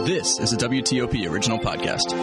This is a WTOP original podcast.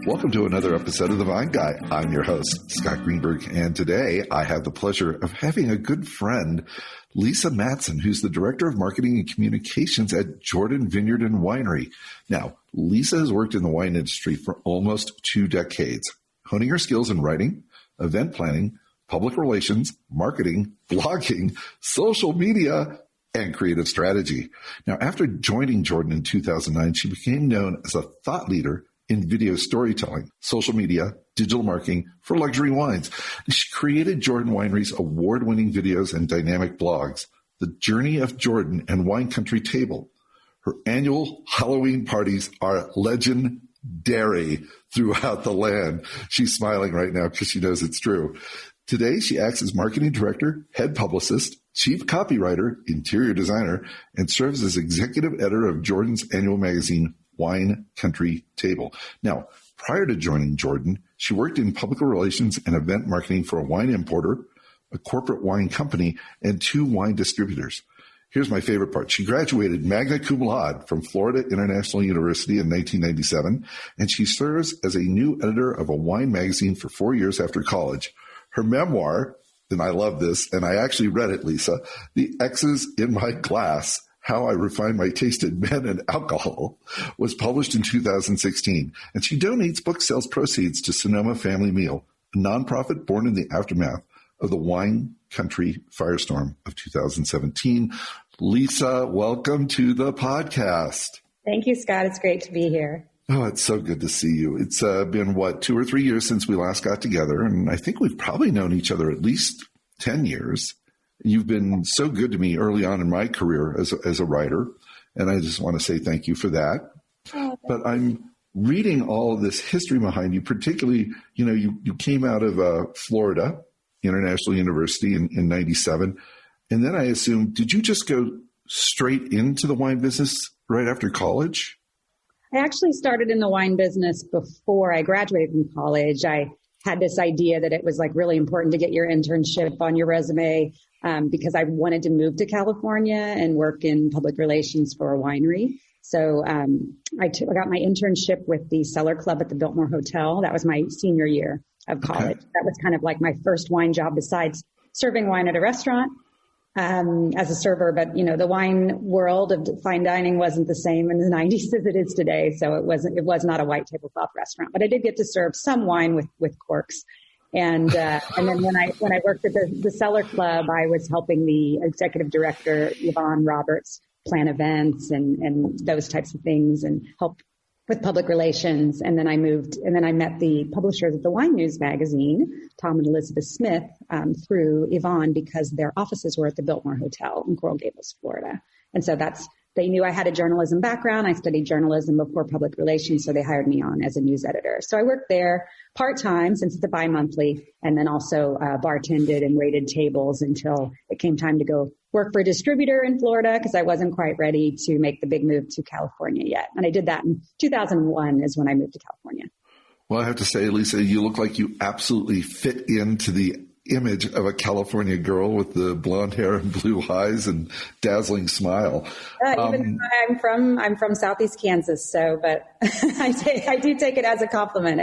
Welcome to another episode of The Vine Guy. I'm your host, Scott Greenberg, and today I have the pleasure of having a good friend, Lisa Matson, who's the Director of Marketing and Communications at Jordan Vineyard and Winery. Now, Lisa has worked in the wine industry for almost 2 decades, honing her skills in writing, event planning, public relations, marketing, blogging, social media, and creative strategy. Now, after joining Jordan in 2009, she became known as a thought leader in video storytelling, social media, digital marketing for luxury wines. She created Jordan Winery's award-winning videos and dynamic blogs, The Journey of Jordan and Wine Country Table. Her annual Halloween parties are legendary throughout the land. She's smiling right now because she knows it's true. Today, she acts as marketing director, head publicist, chief copywriter, interior designer, and serves as executive editor of Jordan's annual magazine, Wine Country Table. Now, prior to joining Jordan, she worked in public relations and event marketing for a wine importer, a corporate wine company, and 2 wine distributors. Here's my favorite part. She graduated magna cum laude from Florida International University in 1997, and she serves as a new editor of a wine magazine for 4 years after college. Her memoir, and I love this, and I actually read it, Lisa, The X's in My Glass, How I Refined My Taste in Men and Alcohol, was published in 2016, and she donates book sales proceeds to Sonoma Family Meal, a nonprofit born in the aftermath of the wine country firestorm of 2017. Lisa, welcome to the podcast. Thank you, Scott. It's great to be here. Oh, it's so good to see you. It's been, 2 or 3 years since we last got together, and I think we've probably known each other at least 10 years. You've been so good to me early on in my career as a writer, and I just want to say thank you for that. But I'm reading all of this history behind you, particularly, you came out of Florida International University in 97, and then I assume, did you just go straight into the wine business right after college? I actually started in the wine business before I graduated from college. I had this idea that it was really important to get your internship on your resume because I wanted to move to California and work in public relations for a winery. So I got my internship with the Cellar Club at the Biltmore Hotel. That was my senior year of college. Okay. That was kind of like my first wine job besides serving wine at a restaurant as a server. But, the wine world of fine dining wasn't the same in the 90s as it is today. So it was not a white tablecloth restaurant, but I did get to serve some wine with corks. And then when I worked at the Cellar Club, I was helping the executive director, Yvonne Roberts, plan events and those types of things and help with public relations. And then I moved, and then I met the publishers of the Wine News magazine, Tom and Elizabeth Smith, through Yvonne because their offices were at the Biltmore Hotel in Coral Gables, Florida. And so they knew I had a journalism background. I studied journalism before public relations, so they hired me on as a news editor. So I worked there part-time since it's a bi-monthly, and then also bartended and waited tables until it came time to go work for a distributor in Florida because I wasn't quite ready to make the big move to California yet. And I did that in 2001 is when I moved to California. Well, I have to say, Lisa, you look like you absolutely fit into the image of a California girl with the blonde hair and blue eyes and dazzling smile. Even I'm from Southeast Kansas, but I do take it as a compliment.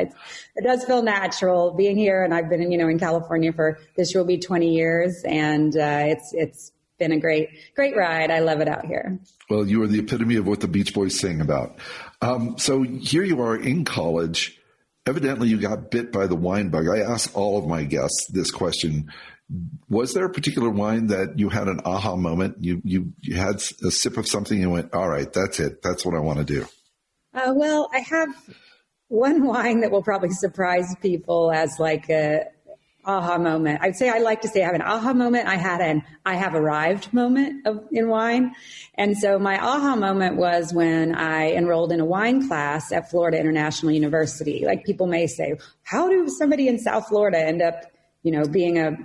It does feel natural being here, and I've been in California for this will be 20 years, and it's been a great ride. I love it out here. Well, you are the epitome of what the Beach Boys sing about. So here you are in college. Evidently, you got bit by the wine bug. I ask all of my guests this question. Was there a particular wine that you had an aha moment? You had a sip of something and went, all right, that's it. That's what I want to do. Well, I have one wine that will probably surprise people as a aha moment. I'd say I like to say I have an aha moment. I had an I have arrived moment in wine. And so my aha moment was when I enrolled in a wine class at Florida International University. Like people may say, how do somebody in South Florida end up, being a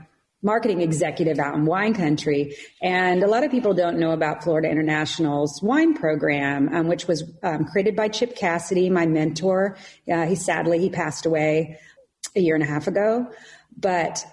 marketing executive out in wine country. And a lot of people don't know about Florida International's wine program, which was created by Chip Cassidy, my mentor. He passed away a year and a half ago. But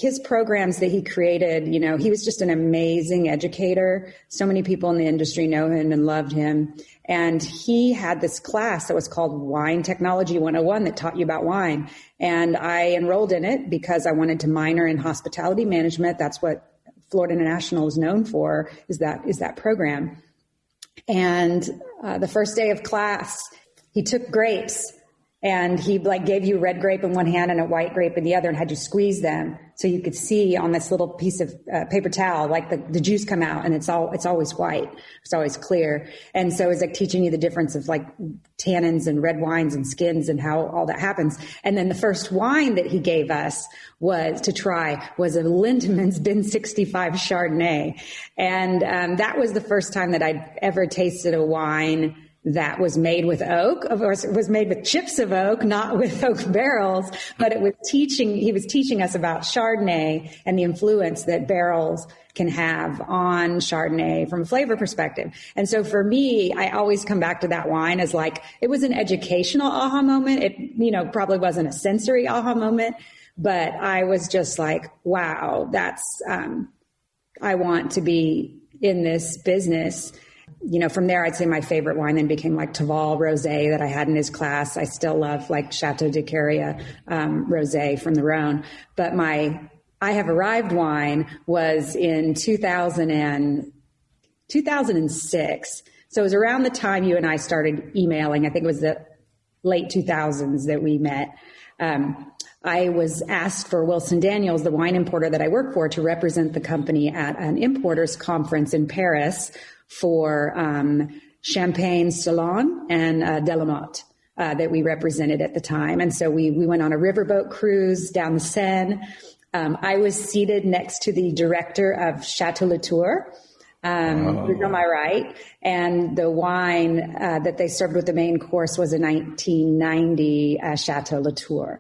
his programs that he created, he was just an amazing educator. So many people in the industry know him and loved him. And he had this class that was called Wine Technology 101 that taught you about wine. And I enrolled in it because I wanted to minor in hospitality management. That's what Florida International is known for, is that program. And the first day of class, he took grapes. And he gave you a red grape in one hand and a white grape in the other and had you squeeze them so you could see on this little piece of paper towel, the juice come out, and it's always white. It's always clear. And so it's teaching you the difference of tannins and red wines and skins and how all that happens. And then the first wine that he gave us was a Lindemann's Bin 65 Chardonnay. And that was the first time that I'd ever tasted a wine that was made with oak. Of course, it was made with chips of oak, not with oak barrels, but he was teaching us about Chardonnay and the influence that barrels can have on Chardonnay from a flavor perspective. And so for me, I always come back to that wine as it was an educational aha moment. It, probably wasn't a sensory aha moment, but I was just wow, that's, I want to be in this business. From there, I'd say my favorite wine then became Taval Rosé that I had in his class. I still love Chateau de Carrière Rosé from the Rhone. But my I Have Arrived wine was in 2006. So it was around the time you and I started emailing. I think it was the late 2000s that we met. I was asked for Wilson Daniels, the wine importer that I work for, to represent the company at an importers conference in Paris for Champagne Salon and Delamotte that we represented at the time. And so we went on a riverboat cruise down the Seine. I was seated next to the director of Chateau Latour, who's on my right. And the wine that they served with the main course was a 1990 Chateau Latour.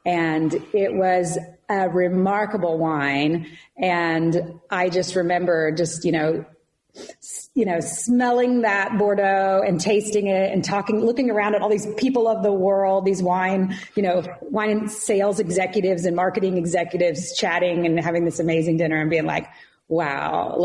And it was a remarkable wine. And I just remember smelling that Bordeaux and tasting it and looking around at all these people of the world, these wine sales executives and marketing executives chatting and having this amazing dinner and being wow,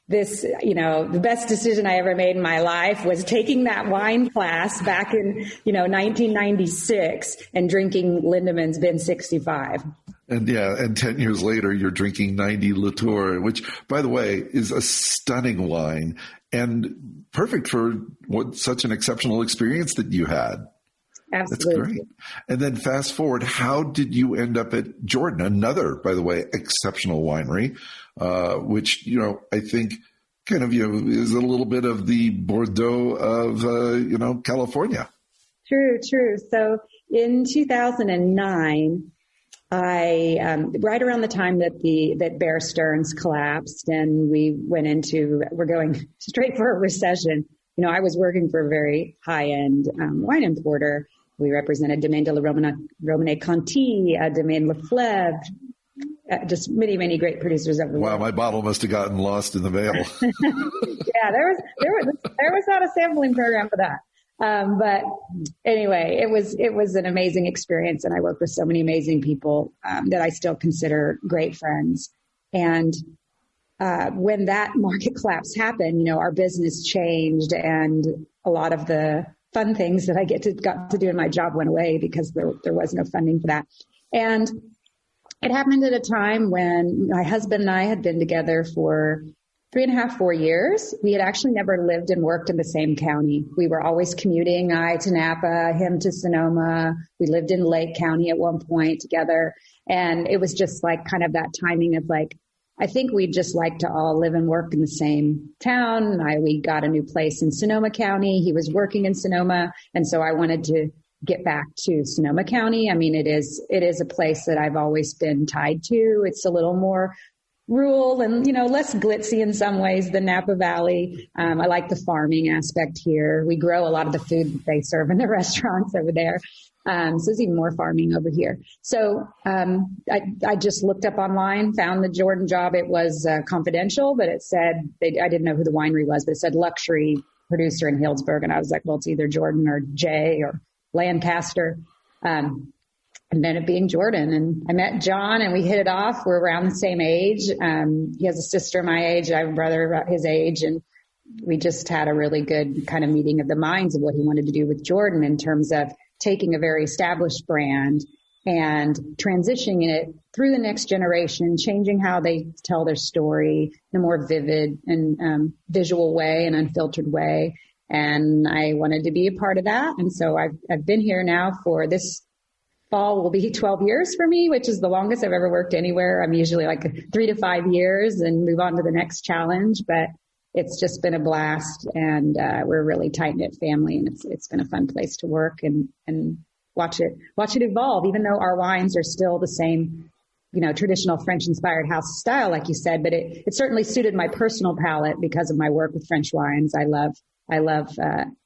this, the best decision I ever made in my life was taking that wine class back in, 1996 and drinking Lindemann's Bin 65. And 10 years later, you're drinking 90 Latour, which, by the way, is a stunning wine and perfect for such an exceptional experience that you had. Absolutely. That's great. And then fast forward, how did you end up at Jordan? Another, by the way, exceptional winery, which, I think kind of, is a little bit of the Bordeaux of, California. True. So in 2009, right around the time that Bear Stearns collapsed and we're going straight for a recession. I was working for a very high-end wine importer. We represented Domaine de la Romanée Conti, Domaine Leflevre, just many, many great producers of the world. Wow, my bottle must have gotten lost in the mail. Yeah, there was not a sampling program for that. But anyway, it was an amazing experience, and I worked with so many amazing people that I still consider great friends. And when that market collapse happened, our business changed, and a lot of the fun things that I got to do in my job went away because there was no funding for that. And it happened at a time when my husband and I had been together for 3.5, 4 years. We had actually never lived and worked in the same county. We were always commuting, I to Napa, him to Sonoma. We lived in Lake County at one point together. And it was just kind of that timing of I think we'd just like to all live and work in the same town. We got a new place in Sonoma County. He was working in Sonoma. And so I wanted to get back to Sonoma County. I mean, it is a place that I've always been tied to. It's a little more rural and, less glitzy in some ways than Napa Valley. I like the farming aspect here. We grow a lot of the food that they serve in the restaurants over there. So there's even more farming over here. So I just looked up online, found the Jordan job. It was confidential, but it said, I didn't know who the winery was, but it said luxury producer in Healdsburg. And I was like, well, it's either Jordan or Jay or Lancaster. And then it being Jordan. And I met John and we hit it off. We're around the same age. He has a sister my age. I have a brother about his age. And we just had a really good kind of meeting of the minds of what he wanted to do with Jordan in terms of taking a very established brand and transitioning it through the next generation, changing how they tell their story in a more vivid and visual way, an unfiltered way. And I wanted to be a part of that. And so I've been here now for this fall will be 12 years for me, which is the longest I've ever worked anywhere. I'm usually like 3 to 5 years and move on to the next challenge, but it's just been a blast, and we're a really tight-knit family, and it's been a fun place to work and watch it evolve, even though our wines are still the same, traditional French-inspired house style, like you said, but it certainly suited my personal palate because of my work with French wines. I love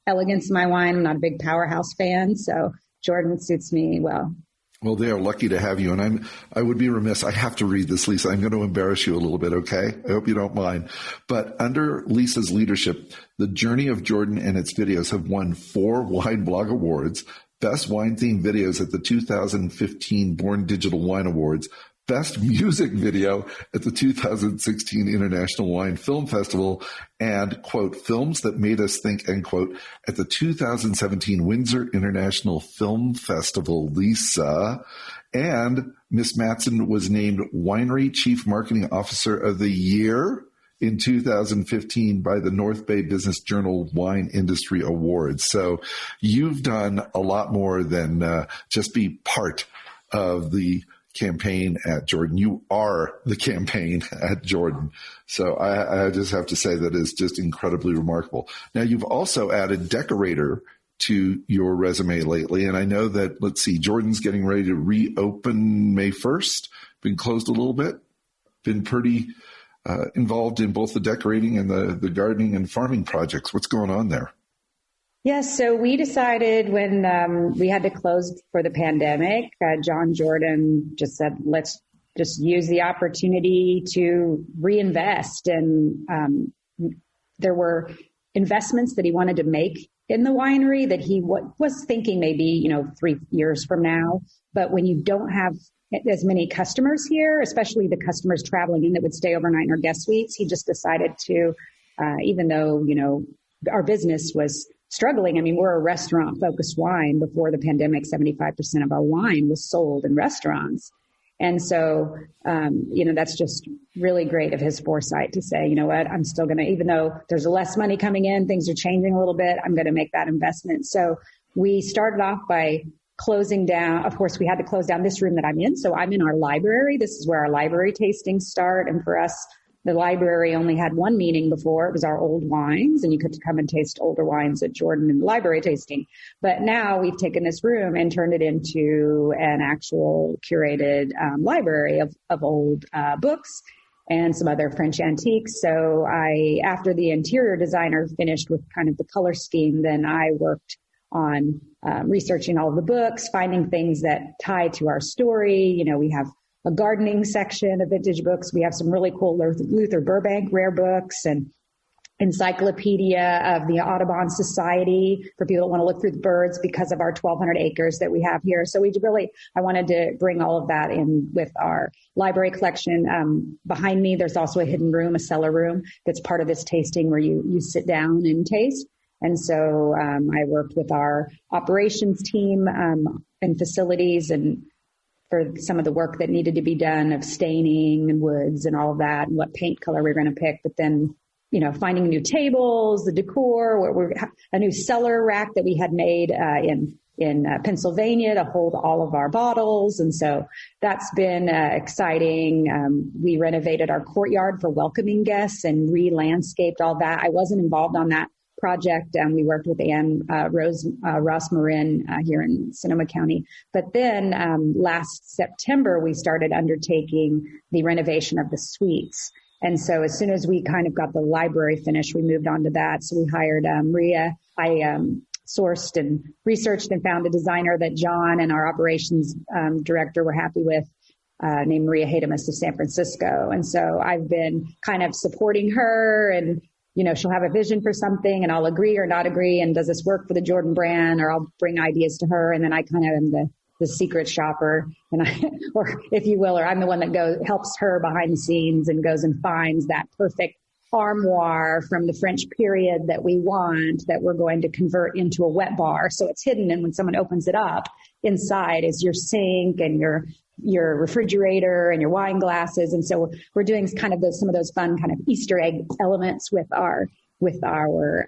elegance in my wine. I'm not a big powerhouse fan, so Jordan suits me well. Well, they are lucky to have you. And I would be remiss. I have to read this, Lisa. I'm going to embarrass you a little bit. Okay. I hope you don't mind. But under Lisa's leadership, the journey of Jordan and its videos have won 4 Wine Blog Awards, Best Wine Themed Videos at the 2015 Born Digital Wine Awards, Best Music Video at the 2016 International Wine Film Festival, and, quote, Films That Made Us Think, end quote, at the 2017 Windsor International Film Festival, Lisa. And Miss Matson was named Winery Chief Marketing Officer of the Year in 2015 by the North Bay Business Journal Wine Industry Awards. So you've done a lot more than just be part of the campaign at Jordan. You are the campaign at Jordan. So I just have to say that is just incredibly remarkable. Now, you've also added decorator to your resume lately. And I know that, let's see, Jordan's getting ready to reopen May 1st, been closed a little bit, been pretty involved in both the decorating and the gardening and farming projects. What's going on there? Yes, so we decided when we had to close for the pandemic, John Jordan just said, let's just use the opportunity to reinvest. And there were investments that he wanted to make in the winery that he was thinking maybe, 3 years from now. But when you don't have as many customers here, especially the customers traveling in that would stay overnight in our guest suites, he just decided to, even though, our business was struggling. I mean, we're a restaurant-focused wine. Before the pandemic, 75% of our wine was sold in restaurants. And so, that's just really great of his foresight to say, you know what, I'm still going to, even though there's less money coming in, things are changing a little bit, I'm going to make that investment. So we started off by closing down. Of course, we had to close down this room that I'm in. So I'm in our library. This is where our library tastings start. And for us, the library only had one meaning before. It was our old wines, and you could come and taste older wines at Jordan in the library tasting. But now we've taken this room and turned it into an actual curated library of old books and some other French antiques. So after the interior designer finished with kind of the color scheme, then I worked on researching all of the books, finding things that tie to our story. We have a gardening section of vintage books. We have some really cool Luther Burbank rare books and encyclopedia of the Audubon Society for people that want to look through the birds because of our 1,200 acres that we have here. So I wanted to bring all of that in with our library collection. Behind me, there's also a hidden room, a cellar room that's part of this tasting where you sit down and taste. And so I worked with our operations team and facilities and for some of the work that needed to be done of staining and woods and all of that and what paint color we were going to pick. But then, finding new tables, the decor, a new cellar rack that we had made in Pennsylvania to hold all of our bottles. And so that's been exciting. We renovated our courtyard for welcoming guests and re-landscaped all that. I wasn't involved on that project. We worked with Ross Marin here in Sonoma County. But then last September, we started undertaking the renovation of the suites. And so as soon as we kind of got the library finished, we moved on to that. So we hired Maria. I sourced and researched and found a designer that John and our operations director were happy with, named Maria Hademus of San Francisco. And so I've been kind of supporting her, and, you know, she'll have a vision for something and I'll agree or not agree. And does this work for the Jordan brand? Or I'll bring ideas to her. And then I kind of am the secret shopper, and or if you will, or I'm the one that helps her behind the scenes and goes and finds that perfect armoire from the French period that we want, that we're going to convert into a wet bar. So it's hidden. And when someone opens it up, inside is your sink and your refrigerator and your wine glasses. And so we're doing kind of some of those fun kind of Easter egg elements with our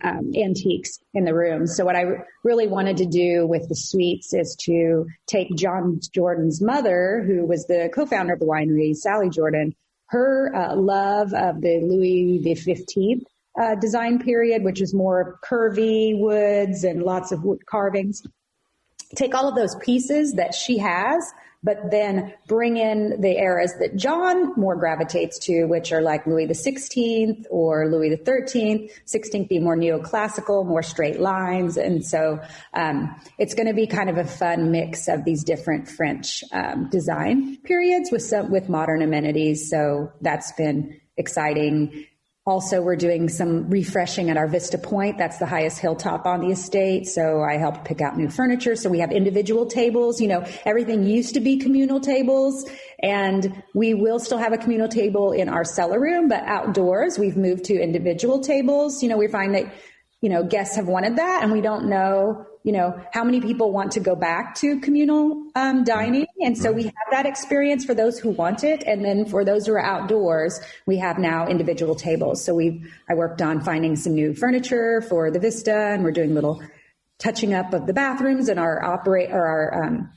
antiques in the room. So what I really wanted to do with the suites is to take John Jordan's mother, who was the co-founder of the winery, Sally Jordan, her love of the Louis XV design period, which is more curvy woods and lots of wood carvings. Take all of those pieces that she has, but then bring in the eras that John more gravitates to, which are like Louis XVI or Louis XIII, 16th being more neoclassical, more straight lines. And so it's going to be kind of a fun mix of these different French design periods with modern amenities. So that's been exciting. Also, we're doing some refreshing at our Vista Point. That's the highest hilltop on the estate. So I helped pick out new furniture. So we have individual tables. You know, everything used to be communal tables, and we will still have a communal table in our cellar room, but outdoors we've moved to individual tables. You know, we find that, you know, guests have wanted that, and we don't know, you know, how many people want to go back to communal dining. And so we have that experience for those who want it. And then for those who are outdoors, we have now individual tables. So I worked on finding some new furniture for the Vista, and we're doing little touching up of the bathrooms. And our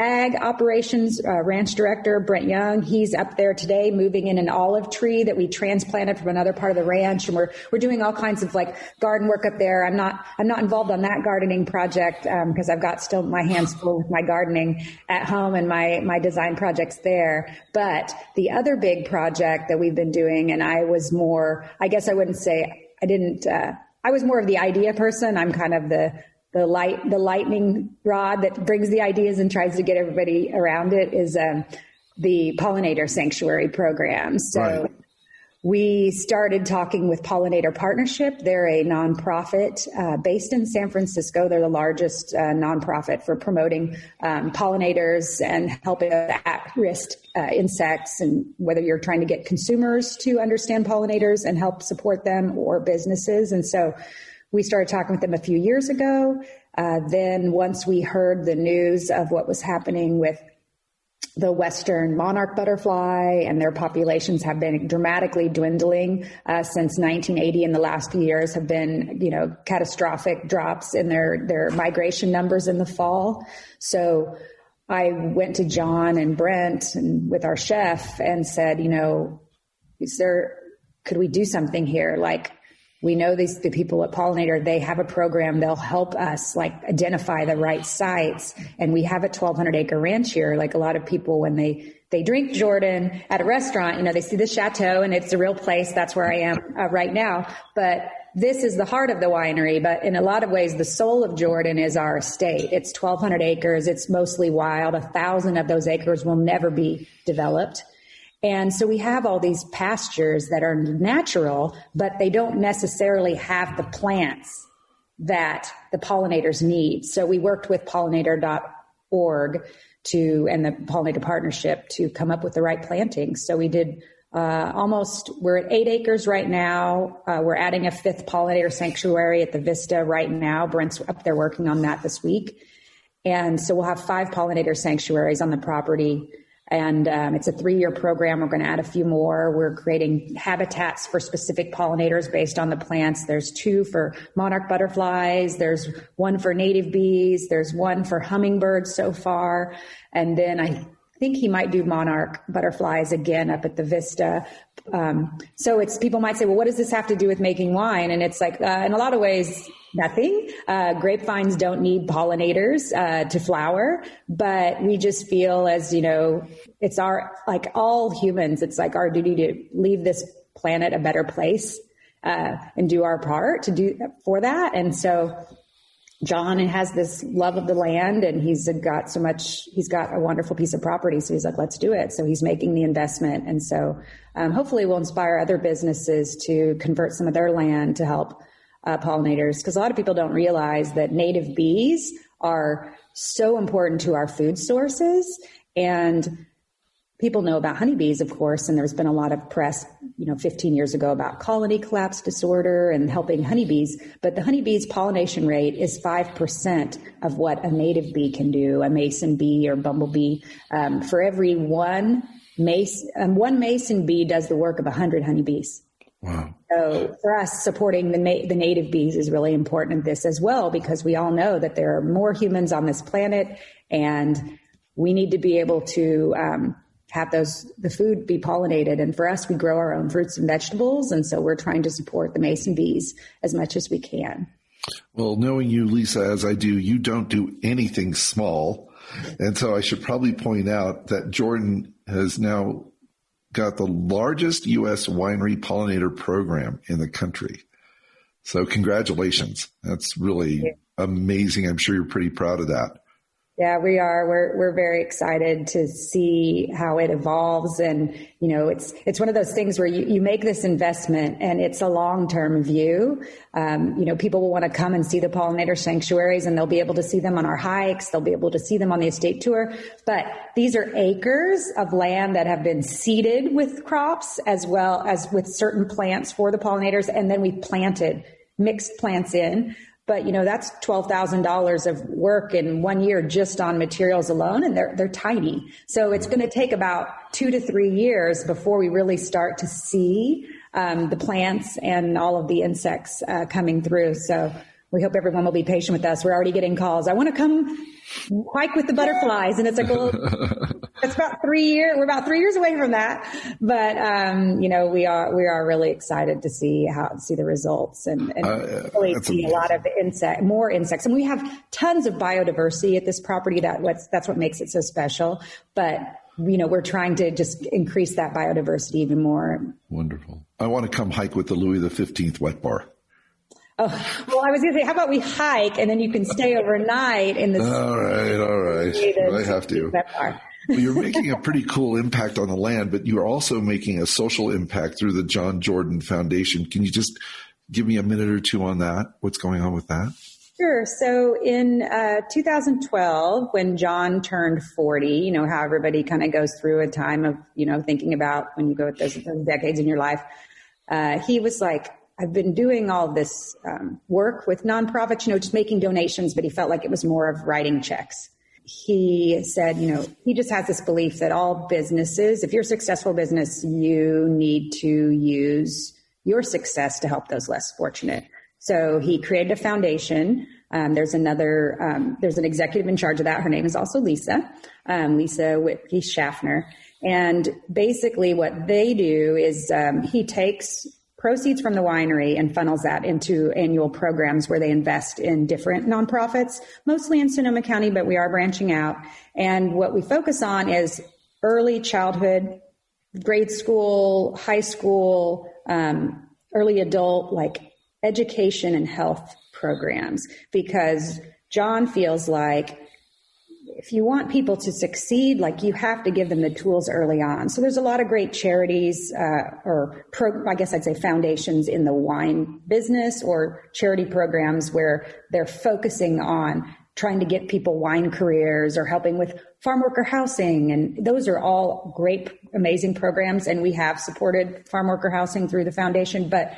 ag operations ranch director, Brent Young, he's up there today moving in an olive tree that we transplanted from another part of the ranch. And we're doing all kinds of like garden work up there. I'm not involved on that gardening project because I've got still my hands full with my gardening at home and my design projects there. But the other big project that we've been doing, and I was more, I guess I wouldn't say I was more of the idea person. I'm kind of the lightning rod that brings the ideas and tries to get everybody around it, is the Pollinator Sanctuary program. So we started talking with Pollinator Partnership. They're a nonprofit based in San Francisco. They're the largest nonprofit for promoting pollinators and helping at-risk insects, and whether you're trying to get consumers to understand pollinators and help support them, or businesses. And so we started talking with them a few years ago. Then once we heard the news of what was happening with the Western monarch butterfly, and their populations have been dramatically dwindling since 1980, and the last few years have been, you know, catastrophic drops in their migration numbers in the fall. So I went to John and Brent and with our chef and said, you know, could we do something here? Like, we know the people at Pollinator, they have a program. They'll help us like identify the right sites. And we have a 1,200 acre ranch here. Like a lot of people, when they drink Jordan at a restaurant, you know, they see the chateau and it's a real place. That's where I am right now. But this is the heart of the winery. But in a lot of ways, the soul of Jordan is our estate. It's 1,200 acres. It's mostly wild. 1,000 of those acres will never be developed. And so we have all these pastures that are natural, but they don't necessarily have the plants that the pollinators need. So we worked with pollinator.org and the Pollinator Partnership to come up with the right plantings. So we did we're at 8 acres right now. We're adding a 5th pollinator sanctuary at the Vista right now. Brent's up there working on that this week. And so we'll have 5 pollinator sanctuaries on the property. And it's a 3-year program. We're going to add a few more. We're creating habitats for specific pollinators based on the plants. There's 2 for monarch butterflies. There's 1 for native bees. There's 1 for hummingbirds so far. And then think he might do monarch butterflies again up at the Vista. So people might say, well, what does this have to do with making wine? And it's like, in a lot of ways, nothing. Grapevines don't need pollinators to flower, but we just feel it's like all humans, it's like our duty to leave this planet a better place and do our part to do for that. And so John has this love of the land, and he's got a wonderful piece of property. So he's like, let's do it. So he's making the investment. And so hopefully we'll inspire other businesses to convert some of their land to help pollinators. Because a lot of people don't realize that native bees are so important to our food sources. And people know about honeybees, of course, and there's been a lot of press, 15 years ago about colony collapse disorder and helping honeybees. But the honeybee's pollination rate is 5% of what a native bee can do, a mason bee or bumblebee. For every one mason bee does the work of 100 honeybees. Wow. So for us, supporting the native bees is really important in this as well, because we all know that there are more humans on this planet, and we need to be able to have the food be pollinated. And for us, we grow our own fruits and vegetables. And so we're trying to support the mason bees as much as we can. Well, knowing you, Lisa, as I do, you don't do anything small. And so I should probably point out that Jordan has now got the largest U.S. winery pollinator program in the country. So congratulations. That's really amazing. I'm sure you're pretty proud of that. Yeah, we are. We're very excited to see how it evolves. And, it's one of those things where you make this investment and it's a long-term view. People will want to come and see the pollinator sanctuaries, and they'll be able to see them on our hikes. They'll be able to see them on the estate tour. But these are acres of land that have been seeded with crops as well as with certain plants for the pollinators. And then we planted mixed plants in. But, that's $12,000 of work in 1 year just on materials alone, and they're tiny. So it's going to take about 2 to 3 years before we really start to see the plants and all of the insects coming through. So we hope everyone will be patient with us. We're already getting calls. I want to come hike with the butterflies. And it's like, well, it's about 3 years. We're about 3 years away from that. But, we are really excited to see the results and really see a lot of more insects. And we have tons of biodiversity at this property. That's what makes it so special. But, we're trying to just increase that biodiversity even more. Wonderful. I want to come hike with the Louis XV wet bar. Oh, well, I was going to say, how about we hike and then you can stay overnight in the... All right. I have to. Well, you're making a pretty cool impact on the land, but you are also making a social impact through the John Jordan Foundation. Can you just give me a minute or two on that? What's going on with that? Sure. So in 2012, when John turned 40, how everybody kind of goes through a time of, thinking about when you go with those decades in your life, he was like, I've been doing all this work with nonprofits, just making donations, but he felt like it was more of writing checks. He said, he just has this belief that all businesses, if you're a successful business, you need to use your success to help those less fortunate. So he created a foundation. There's an executive in charge of that. Her name is also Lisa Whitke Schaffner. And basically what they do is he takes proceeds from the winery and funnels that into annual programs where they invest in different nonprofits, mostly in Sonoma County, but we are branching out. And what we focus on is early childhood, grade school, high school, early adult, like education and health programs, because John feels like if you want people to succeed, like you have to give them the tools early on. So there's a lot of great charities I guess I'd say foundations in the wine business or charity programs where they're focusing on trying to get people wine careers or helping with farm worker housing. And those are all great, amazing programs. And we have supported farm worker housing through the foundation. But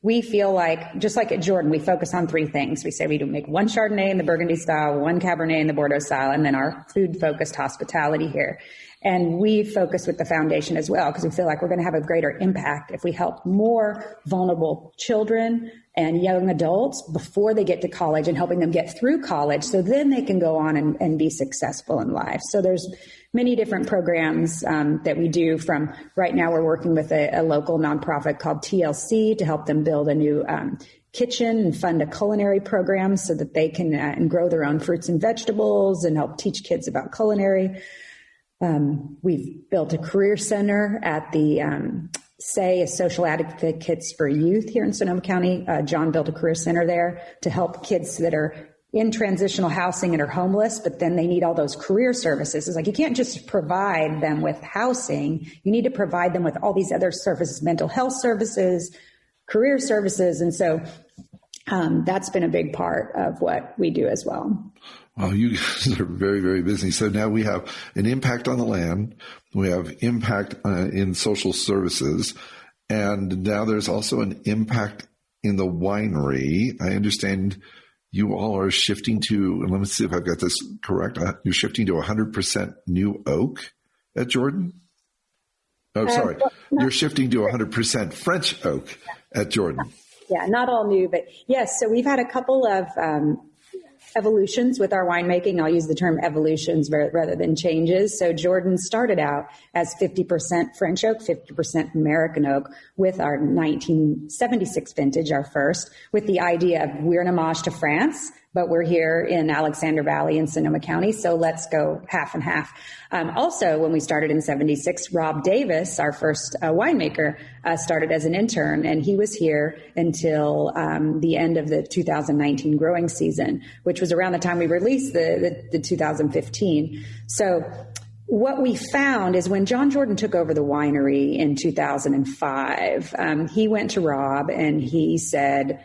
we feel like, just like at Jordan, we focus on three things. We say we do make one Chardonnay in the Burgundy style, one Cabernet in the Bordeaux style, and then our food-focused hospitality here. And we focus with the foundation as well, because we feel like we're going to have a greater impact if we help more vulnerable children and young adults before they get to college and helping them get through college so then they can go on and be successful in life. So there's many different programs that we do. From right now, we're working with a local nonprofit called TLC to help them build a new kitchen and fund a culinary program so that they can and grow their own fruits and vegetables and help teach kids about culinary. We've built a career center at the ffce Social Advocates for Youth here in Sonoma County. John built a career center there to help kids that are in transitional housing and are homeless, but then they need all those career services. It's like you can't just provide them with housing. You need to provide them with all these other services, mental health services, career services. And so that's been a big part of what we do as well. Wow, you guys are very, very busy. So now we have an impact on the land. We have impact in social services. And now there's also an impact in the winery. I understand you all are shifting to, and let me see if I've got this correct. You're shifting to 100% new oak at Jordan? Oh, sorry. You're shifting to 100% French oak at Jordan. Yeah, not all new, but yes. So we've had a couple of evolutions with our winemaking. I'll use the term evolutions rather than changes. So Jordan started out as 50% French oak, 50% American oak with our 1976 vintage, our first, with the idea of we're an homage to France, but we're here in Alexander Valley in Sonoma County, so let's go half and half. Also, when we started in 76, Rob Davis, our first winemaker, started as an intern, and he was here until the end of the 2019 growing season, which was around the time we released the 2015. So what we found is when John Jordan took over the winery in 2005, he went to Rob and he said,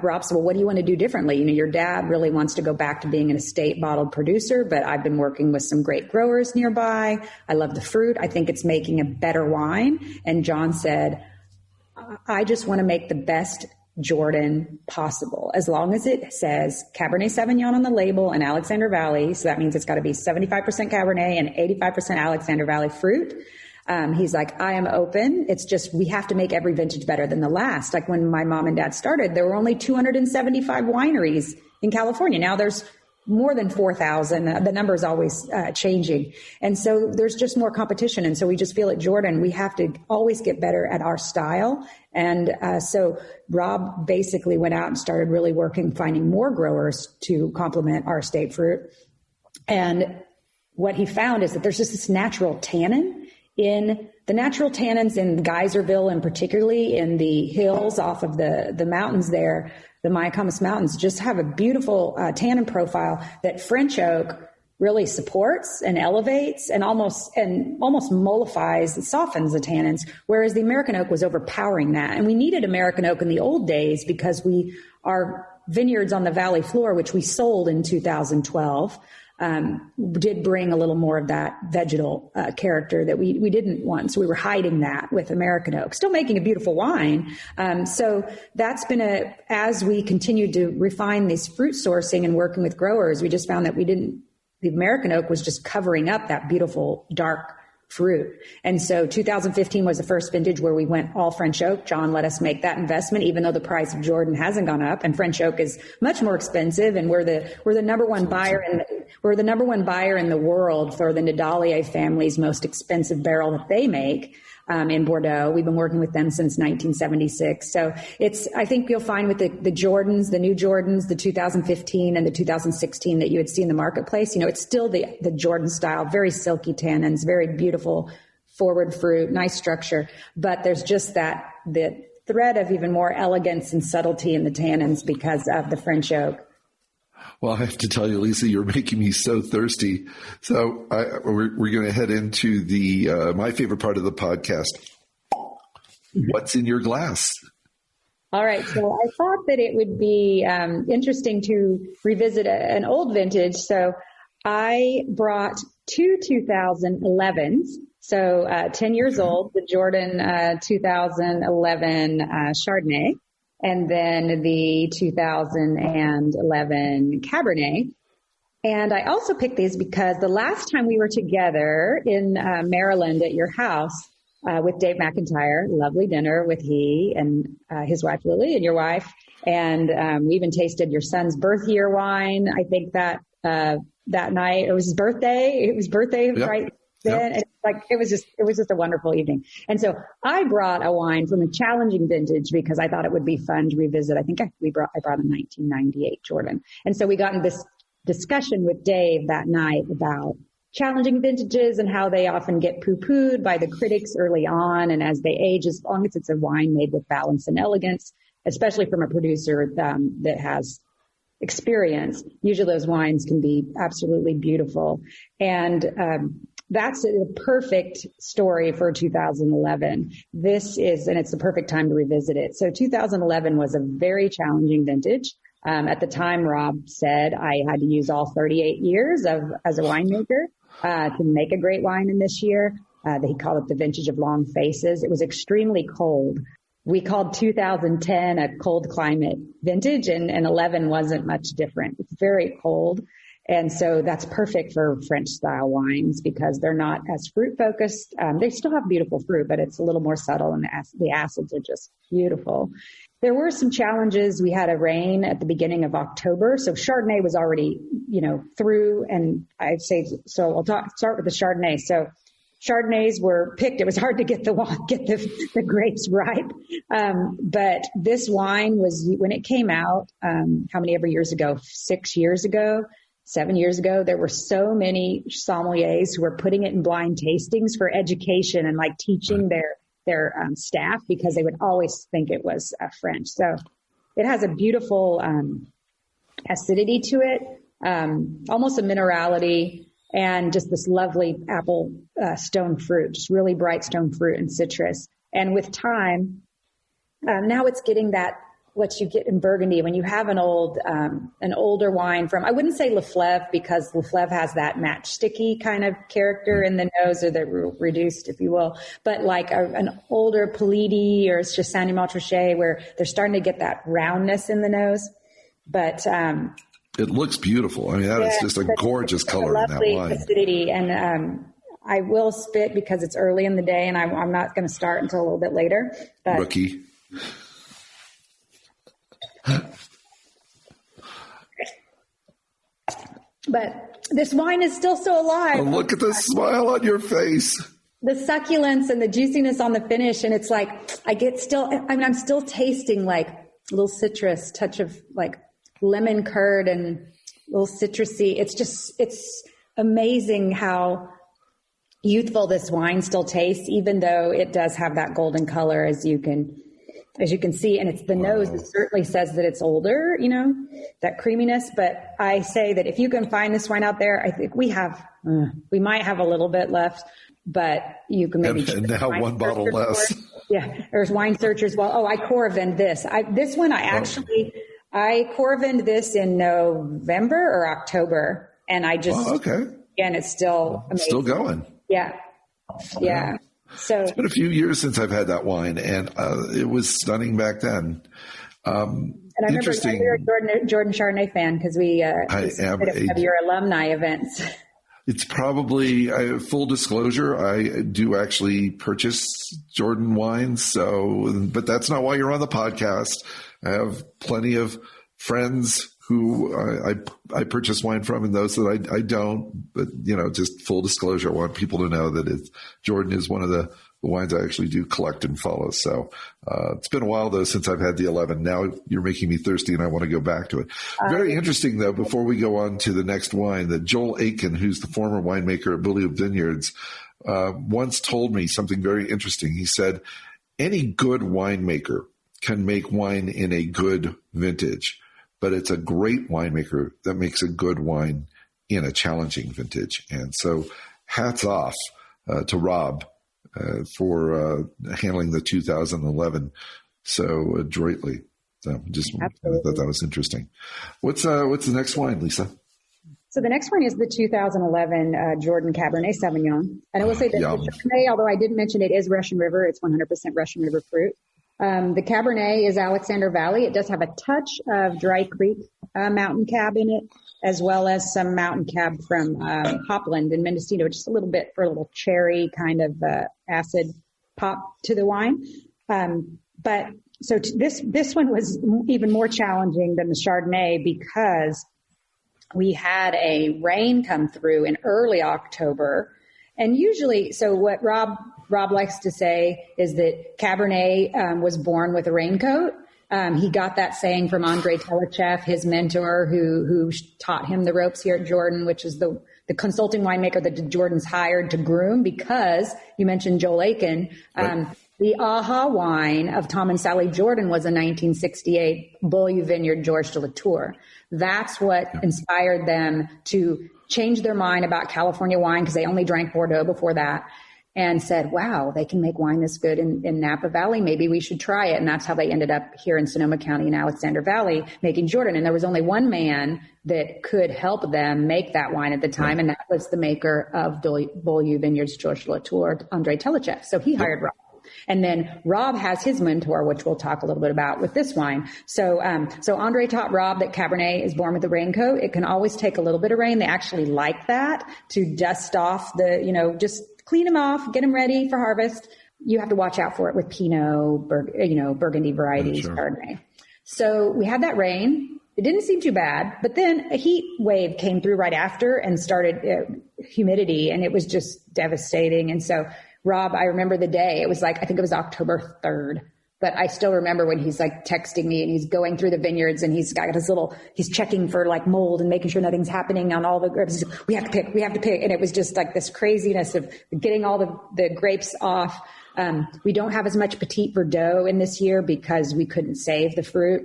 Rob said, well, what do you want to do differently? You know, your dad really wants to go back to being an estate bottled producer, but I've been working with some great growers nearby. I love the fruit. I think it's making a better wine. And John said, I just want to make the best Jordan possible, as long as it says Cabernet Sauvignon on the label and Alexander Valley. So that means it's got to be 75% Cabernet and 85% Alexander Valley fruit. He's like, I am open. It's just, we have to make every vintage better than the last. Like when my mom and dad started, there were only 275 wineries in California. Now there's more than 4,000. The number is always changing. And so there's just more competition. And so we just feel at Jordan, we have to always get better at our style. And so Rob basically went out and started really working, finding more growers to complement our estate fruit. And what he found is that there's just this natural tannin in the natural tannins in Geyserville, and particularly in the hills off of the mountains there, the Mayacamas Mountains, just have a beautiful tannin profile that French oak really supports and elevates and almost mollifies and softens the tannins, whereas the American oak was overpowering that. And we needed American oak in the old days because our vineyards on the valley floor, which we sold in 2012, did bring a little more of that vegetal character that we didn't want. So we were hiding that with American oak, still making a beautiful wine. So that's been as we continued to refine this fruit sourcing and working with growers, we just found that the American oak was just covering up that beautiful dark fruit. And so 2015 was the first vintage where we went all French oak. John let us make that investment, even though the price of Jordan hasn't gone up, and French oak is much more expensive. And we're the number one buyer in the world for the Nadalier family's most expensive barrel that they make. In Bordeaux. We've been working with them since 1976. So I think you'll find with the Jordans, the new Jordans, the 2015 and the 2016 that you would see in the marketplace, it's still the Jordan style, very silky tannins, very beautiful forward fruit, nice structure. But there's just the thread of even more elegance and subtlety in the tannins because of the French oak. Well, I have to tell you, Lisa, you're making me so thirsty. So we're going to head into my favorite part of the podcast. What's in your glass? All right. So I thought that it would be interesting to revisit an old vintage. So I brought two 2011s. So 10 years old, the Jordan 2011 Chardonnay. And then the 2011 Cabernet. And I also picked these because the last time we were together in Maryland at your house with Dave McIntyre, lovely dinner with he and his wife Lily and your wife, And we even tasted your son's birth year wine. I think that night it was his birthday. It was birthday right then. Yep. And it was just a wonderful evening. And so I brought a wine from a challenging vintage because I thought it would be fun to revisit. I think I brought a 1998 Jordan. And so we got in this discussion with Dave that night about challenging vintages and how they often get poo-pooed by the critics early on. And as they age, as long as it's a wine made with balance and elegance, especially from a producer that has experience, usually those wines can be absolutely beautiful. And that's a perfect story for 2011. And it's the perfect time to revisit it. So 2011 was a very challenging vintage. At the time, Rob said I had to use all 38 years as a winemaker to make a great wine in this year. He called it the vintage of long faces. It was extremely cold. We called 2010 a cold climate vintage, and 11 wasn't much different. It's very cold. And so that's perfect for French style wines because they're not as fruit focused. They still have beautiful fruit, but it's a little more subtle, and the acids are just beautiful. There were some challenges. We had a rain at the beginning of October. So Chardonnay was already, through, and I'd say, so I'll start with the Chardonnay. So Chardonnays were picked. It was hard to get the grapes ripe. But this wine was, when it came out, how many ever years ago? 6 years ago, 7 years ago, there were so many sommeliers who were putting it in blind tastings for education and like teaching their staff because they would always think it was French. So it has a beautiful acidity to it, almost a minerality, and just this lovely apple stone fruit, just really bright stone fruit and citrus. And with time, now it's getting that what you get in Burgundy when you have an older wine from, I wouldn't say Leflaive because Leflaive has that matchsticky kind of character in the nose, or the reduced, if you will, but like an older Politi or it's just Saint-Montrachet where they're starting to get that roundness in the nose. But it looks beautiful. I mean, that is just a gorgeous color in that wine. Acidity, and I will spit because it's early in the day, and I'm not going to start until a little bit later. But Rookie. But this wine is still so alive. Oh, look at the smile on your face. The succulence and the juiciness on the finish. And it's like, I'm still tasting like a little citrus, touch of like lemon curd and a little citrusy. It's amazing how youthful this wine still tastes, even though it does have that golden color as you can see, and it's the nose that certainly says that it's older, that creaminess. But I say that if you can find this wine out there, I think we might have a little bit left, but you can maybe. And now one bottle less. Yeah, there's wine searchers. Well, I Coravin this. This one I Coravined this in November or October, and I just again, it's still amazing. Still going. Yeah. So it's been a few years since I've had that wine, and it was stunning back then. And I remember you're a Jordan Chardonnay fan because we of your alumni events. It's probably full disclosure. I do actually purchase Jordan wines, but that's not why you're on the podcast. I have plenty of friends who I purchase wine from and those that I don't, but just full disclosure. I want people to know that Jordan is one of the wines I actually do collect and follow. So, it's been a while though, since I've had the 11. Now you're making me thirsty and I want to go back to it. Very interesting though, before we go on to the next wine, that Joel Aitken, who's the former winemaker at Beaulieu Vineyards, once told me something very interesting. He said, any good winemaker can make wine in a good vintage, but it's a great winemaker that makes a good wine in a challenging vintage. And so hats off to Rob for handling the 2011 so adroitly. So I thought that was interesting. What's the next wine, Lisa? So the next one is the 2011 Jordan Cabernet Sauvignon. And I will say that the Chardonnay, although I didn't mention it, is Russian River. It's 100% Russian River fruit. The Cabernet is Alexander Valley. It does have a touch of Dry Creek mountain cab in it, as well as some mountain cab from Hopland in Mendocino, just a little bit for a little cherry kind of acid pop to the wine. This one was even more challenging than the Chardonnay because we had a rain come through in early October. And usually, so what Rob likes to say is that Cabernet was born with a raincoat. He got that saying from Andrei Telechev, his mentor, who taught him the ropes here at Jordan, which is the consulting winemaker that Jordan's hired to groom, because you mentioned Joel Aiken. Right. The AHA wine of Tom and Sally Jordan was a 1968 Beaulieu Vineyard Georges de Latour. That's what inspired them to change their mind about California wine, because they only drank Bordeaux before that, and said, wow, they can make wine this good in Napa Valley. Maybe we should try it. And that's how they ended up here in Sonoma County and Alexander Valley making Jordan. And there was only one man that could help them make that wine at the time, and that was the maker of Beaulieu Vineyards Georges de Latour, Andrei Telechev. So he hired Rob. And then Rob has his mentor, which we'll talk a little bit about with this wine. So Andre taught Rob that Cabernet is born with a raincoat. It can always take a little bit of rain. They actually like that to dust off just clean them off, get them ready for harvest. You have to watch out for it with Pinot, Burgundy varieties, Chardonnay. So we had that rain. It didn't seem too bad, but then a heat wave came through right after and started humidity, and it was just devastating. And so Rob, I remember the day, it was I think it was October 3rd, but I still remember when he's texting me and he's going through the vineyards and he's got he's checking for mold and making sure nothing's happening on all the grapes. We have to pick. And it was just this craziness of getting all the grapes off. We don't have as much Petit Verdot in this year because we couldn't save the fruit.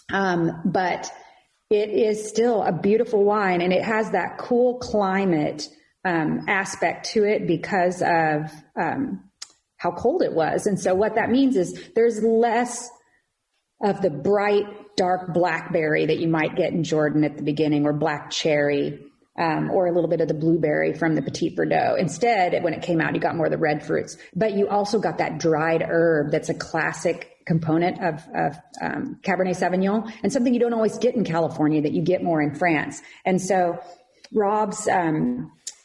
But it is still a beautiful wine, and it has that cool climate aspect to it because of how cold it was. And so what that means is there's less of the bright, dark blackberry that you might get in Jordan at the beginning, or black cherry, or a little bit of the blueberry from the Petit Verdot. Instead, when it came out, you got more of the red fruits, but you also got that dried herb that's a classic component of Cabernet Sauvignon, and something you don't always get in California that you get more in France. And so Rob's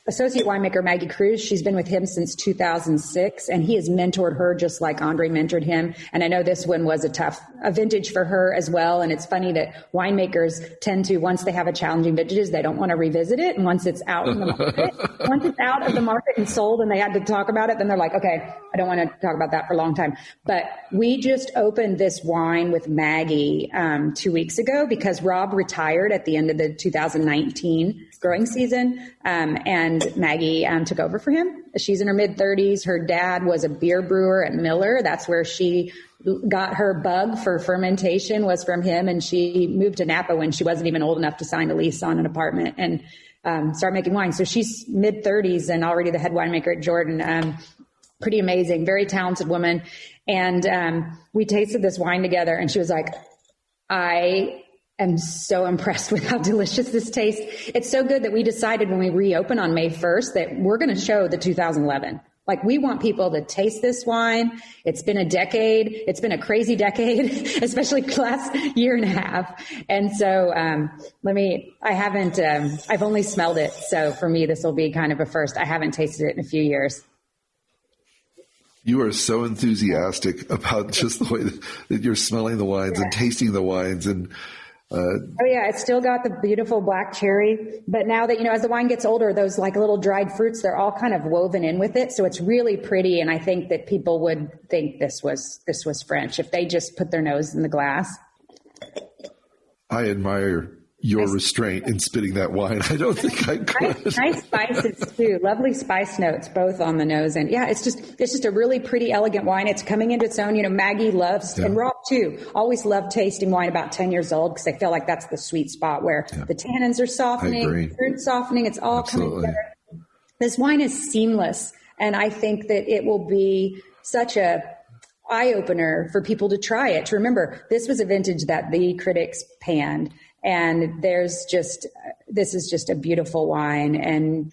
associate winemaker, Maggie Cruz, she's been with him since 2006, and he has mentored her just like Andre mentored him. And I know this one was a vintage for her as well. And it's funny that winemakers tend to, once they have a challenging vintages, they don't want to revisit it. And once it's out in the market, once it's out of the market and sold and they had to talk about it, then they're like, okay, I don't want to talk about that for a long time. But we just opened this wine with Maggie 2 weeks ago because Rob retired at the end of the 2019 growing season. And Maggie took over for him. She's in her mid-30s. Her dad was a beer brewer at Miller. That's where she got her bug for fermentation, was from him. And she moved to Napa when she wasn't even old enough to sign a lease on an apartment and start making wine. So she's mid-30s and already the head winemaker at Jordan. Pretty amazing, very talented woman. And we tasted this wine together, and she was like, I am so impressed with how delicious this tastes. It's so good that we decided when we reopen on May 1st that we're going to show the 2011. We want people to taste this wine. It's been a decade. It's been a crazy decade, especially the last year and a half. And so I've only smelled it. So for me, this will be kind of a first. I haven't tasted it in a few years. You are so enthusiastic about just the way that you're smelling the wines and tasting the wines. And it's still got the beautiful black cherry. But now that, as the wine gets older, those little dried fruits, they're all kind of woven in with it. So it's really pretty. And I think that people would think this was French if they just put their nose in the glass. I admire your restraint in spitting that wine. I don't think I could. Nice spices too. Lovely spice notes, both on the nose. And it's just a really pretty, elegant wine. It's coming into its own. Maggie loves, and Rob too, always loved tasting wine about 10 years old because they feel like that's the sweet spot where the tannins are softening, fruit softening. It's all coming together. This wine is seamless. And I think that it will be such a eye-opener for people to try it. To remember, this was a vintage that the critics panned. And this is just a beautiful wine. And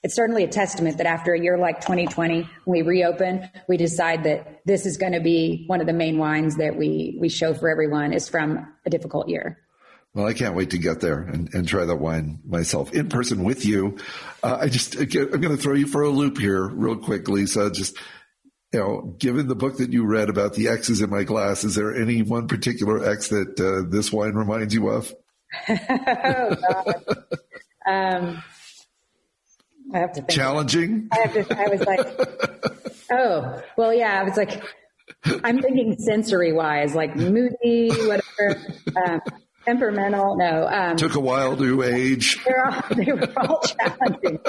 it's certainly a testament that after a year like 2020, when we reopen, we decide that this is going to be one of the main wines that we show for everyone is from a difficult year. Well, I can't wait to get there and try that wine myself in person with you. I'm going to throw you for a loop here real quick, Lisa. Given the book that you read about the X's in my glass, is there any one particular X that this wine reminds you of? Oh, God. I have to think. Challenging? I was like, oh, well, yeah, I was like, I'm thinking sensory wise, like moody, whatever, temperamental. No. Took a while to age. They were all challenging.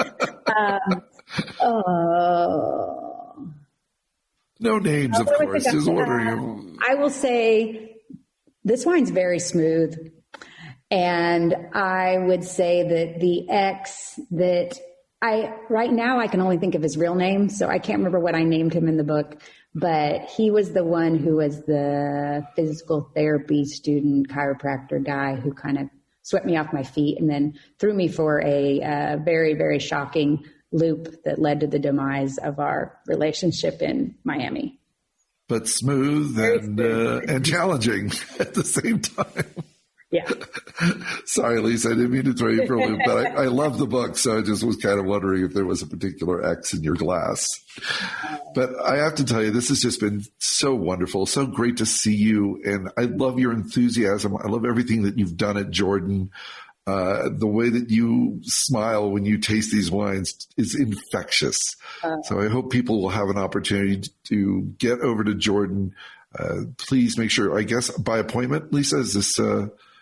No names, of course. Just wondering. I will say this wine's very smooth. And I would say that the X that right now I can only think of his real name. So I can't remember what I named him in the book, but he was the one who was the physical therapy student, chiropractor guy who kind of swept me off my feet and then threw me for a very, very shocking loop that led to the demise of our relationship in Miami. But smooth and challenging at the same time. Yeah. Sorry, Lisa, I didn't mean to throw you for a loop, but I love the book, so I just was kind of wondering if there was a particular X in your glass. But I have to tell you, this has just been so wonderful, so great to see you, and I love your enthusiasm. I love everything that you've done at Jordan. The way that you smile when you taste these wines is infectious. So I hope people will have an opportunity to get over to Jordan. Please make sure, I guess, by appointment, Lisa, is this...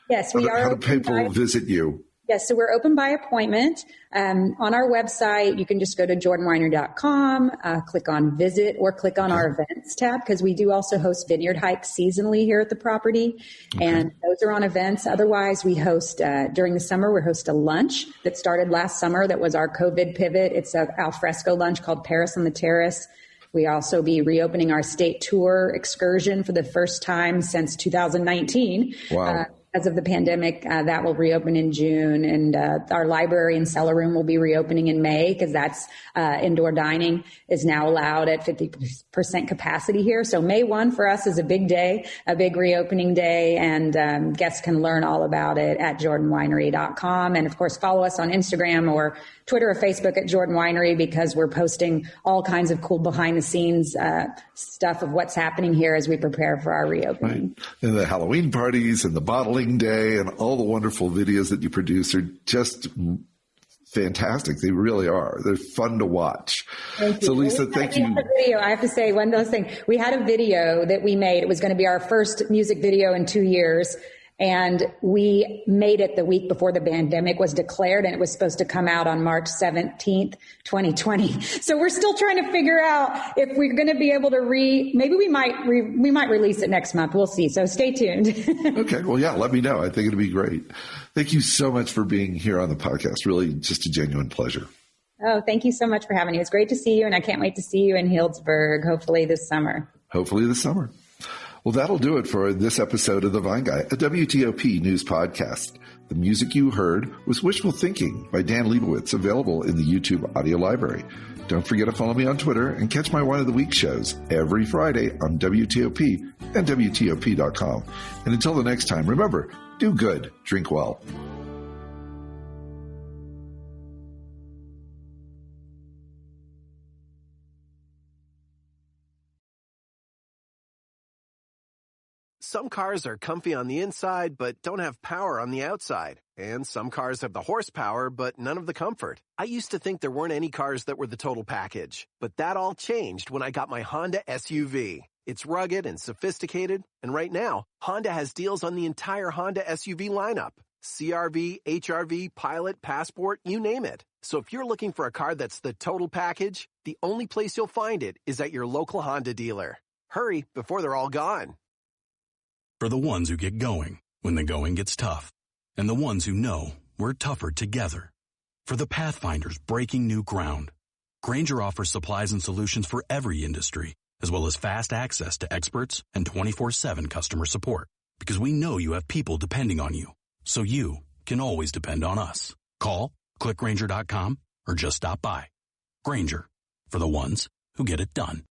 Yes, we are. How do people visit you? Yes, so we're open by appointment. On our website, you can just go to jordanwinery.com, click on visit, or click on our events tab, because we do also host vineyard hikes seasonally here at the property. Okay. And those are on events. Otherwise, we host, during the summer, we host a lunch that started last summer that was our COVID pivot. It's an alfresco lunch called Paris on the Terrace. We also be reopening our state tour excursion for the first time since 2019. Wow. As of the pandemic, that will reopen in June, and our library and cellar room will be reopening in May, because that's indoor dining is now allowed at 50% capacity here. So May 1 for us is a big day, a big reopening day, and guests can learn all about it at jordanwinery.com. And of course, follow us on Instagram or Twitter or Facebook at Jordan Winery, because we're posting all kinds of cool behind the scenes stuff of what's happening here as we prepare for our reopening. Right. And the Halloween parties and the bottling day and all the wonderful videos that you produce are just fantastic. They really are. They're fun to watch. Thank you. So Lisa, thank you. Video, I have to say one of those things. We had a video that we made. It was going to be our first music video in 2 years. And we made it the week before the pandemic was declared, and it was supposed to come out on March 17th, 2020. So we're still trying to figure out if we're going to be able to maybe we might release it next month. We'll see. So stay tuned. Okay. Well, yeah, let me know. I think it'd be great. Thank you so much for being here on the podcast. Really just a genuine pleasure. Oh, thank you so much for having me. It was great to see you, and I can't wait to see you in Healdsburg, hopefully this summer. Well, that'll do it for this episode of The Vine Guy, a WTOP news podcast. The music you heard was Wishful Thinking by Dan Leibowitz, available in the YouTube audio library. Don't forget to follow me on Twitter and catch my Wine of the Week shows every Friday on WTOP and WTOP.com. And until the next time, remember, do good, drink well. Some cars are comfy on the inside, but don't have power on the outside. And some cars have the horsepower, but none of the comfort. I used to think there weren't any cars that were the total package. But that all changed when I got my Honda SUV. It's rugged and sophisticated. And right now, Honda has deals on the entire Honda SUV lineup. CR-V, HR-V, Pilot, Passport, you name it. So if you're looking for a car that's the total package, the only place you'll find it is at your local Honda dealer. Hurry before they're all gone. For the ones who get going when the going gets tough, and the ones who know we're tougher together. For the Pathfinders breaking new ground, Grainger offers supplies and solutions for every industry, as well as fast access to experts and 24/7 customer support. Because we know you have people depending on you, so you can always depend on us. Call, click Grainger.com, or just stop by. Grainger, for the ones who get it done.